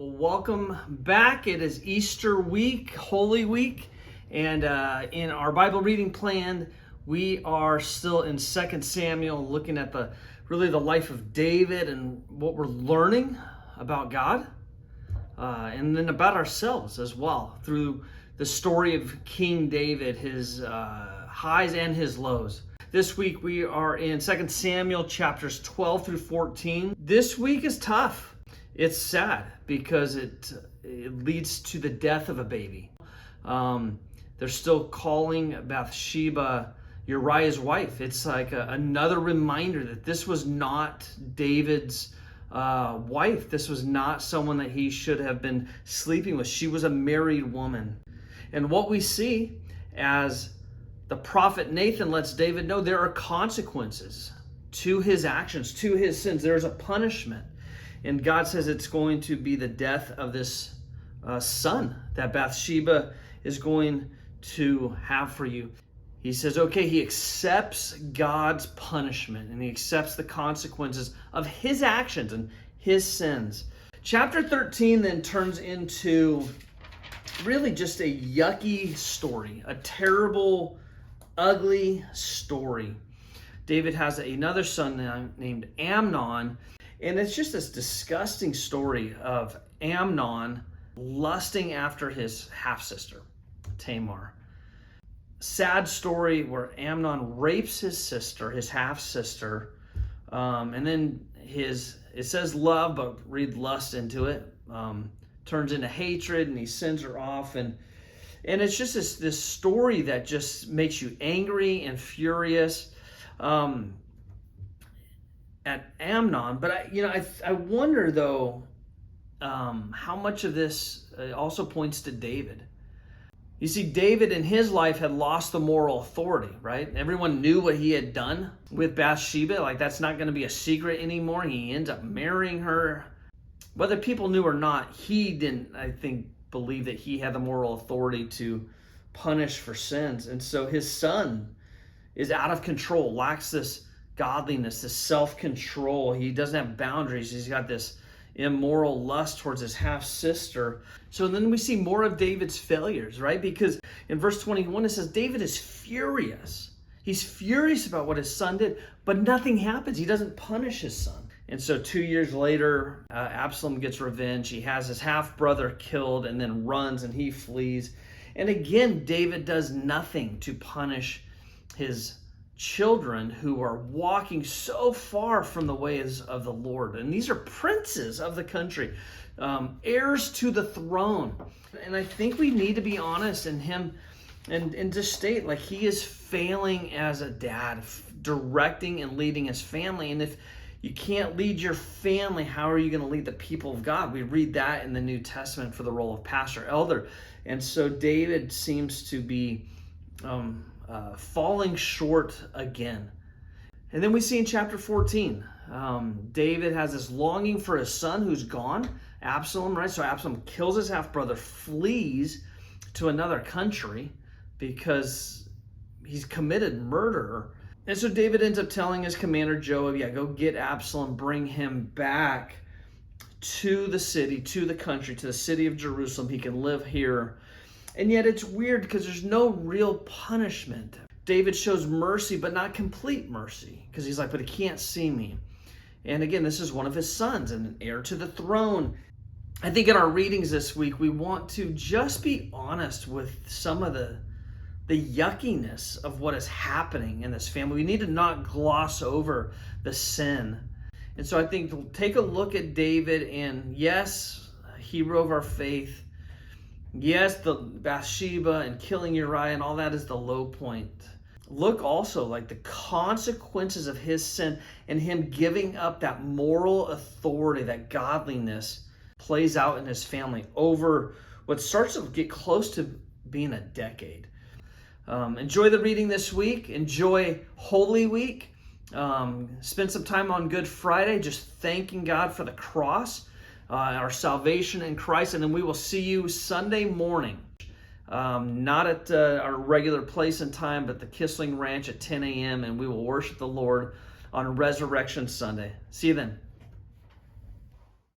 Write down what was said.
Well, welcome back. It is Easter week, Holy Week, and in our Bible reading plan, we are still in 2 Samuel, looking at the life of David and what we're learning about God, and then about ourselves as well through the story of King David, his highs and his lows. This week we are in 2 Samuel chapters 12 through 14. This week is tough. It's sad because it leads to the death of a baby. They're still calling Bathsheba Uriah's wife. It's like another reminder that this was not David's wife. This was not someone that he should have been sleeping with. She was a married woman. And what we see as the prophet Nathan lets David know, there are consequences to his actions, to his sins. There's a punishment. And God says it's going to be the death of this son that Bathsheba is going to have for you. He says, okay, he accepts God's punishment and he accepts the consequences of his actions and his sins. Chapter 13 then turns into really just a yucky story, a terrible, ugly story. David has another son named Amnon. And it's just this disgusting story of Amnon lusting after his half-sister, Tamar. Sad story where Amnon rapes his sister, his half-sister, and then it says love, but read lust into it, turns into hatred, and he sends her off. And it's just this story that just makes you angry and furious. At Amnon, but I wonder though how much of this also points to David. You see, David in his life had lost the moral authority, right? Everyone knew what he had done with Bathsheba. Like, that's not going to be a secret anymore. He ends up marrying her. Whether people knew or not, he didn't, I think, believe that he had the moral authority to punish for sins. And so his son is out of control, lacks this godliness, this self-control. He doesn't have boundaries. He's got this immoral lust towards his half-sister. So then we see more of David's failures, right? Because in verse 21, it says David is furious. He's furious about what his son did, but nothing happens. He doesn't punish his son. And so 2 years later, Absalom gets revenge. He has his half-brother killed and then runs and he flees. And again, David does nothing to punish his children who are walking so far from the ways of the Lord. And these are princes of the country, heirs to the throne. And I think we need to be honest in him and just state, like, he is failing as a dad, directing and leading his family. And if you can't lead your family, how are you going to lead the people of God? We read that in the New Testament for the role of pastor, elder. And so David seems to be falling short again. And then we see in chapter 14, David has this longing for his son who's gone, Absalom, right? So Absalom kills his half-brother, flees to another country because he's committed murder. And so David ends up telling his commander Joab, go get Absalom, bring him back to the city, to the country, to the city of Jerusalem. He can live here. And yet it's weird because there's no real punishment. David shows mercy, but not complete mercy, because he's like, but he can't see me. And again, this is one of his sons and an heir to the throne. I think in our readings this week, we want to just be honest with some of the yuckiness of what is happening in this family. We need to not gloss over the sin. And so I think we'll take a look at David, and yes, a hero of our faith. Yes, the Bathsheba and killing Uriah and all that is the low point. Look also like the consequences of his sin and him giving up that moral authority, that godliness plays out in his family over what starts to get close to being a decade. Enjoy the reading this week. Enjoy Holy Week. Spend some time on Good Friday just thanking God for the cross, our salvation in Christ, and then we will see you Sunday morning. Not at our regular place and time, but the Kissling Ranch at 10 a.m., and we will worship the Lord on Resurrection Sunday. See you then.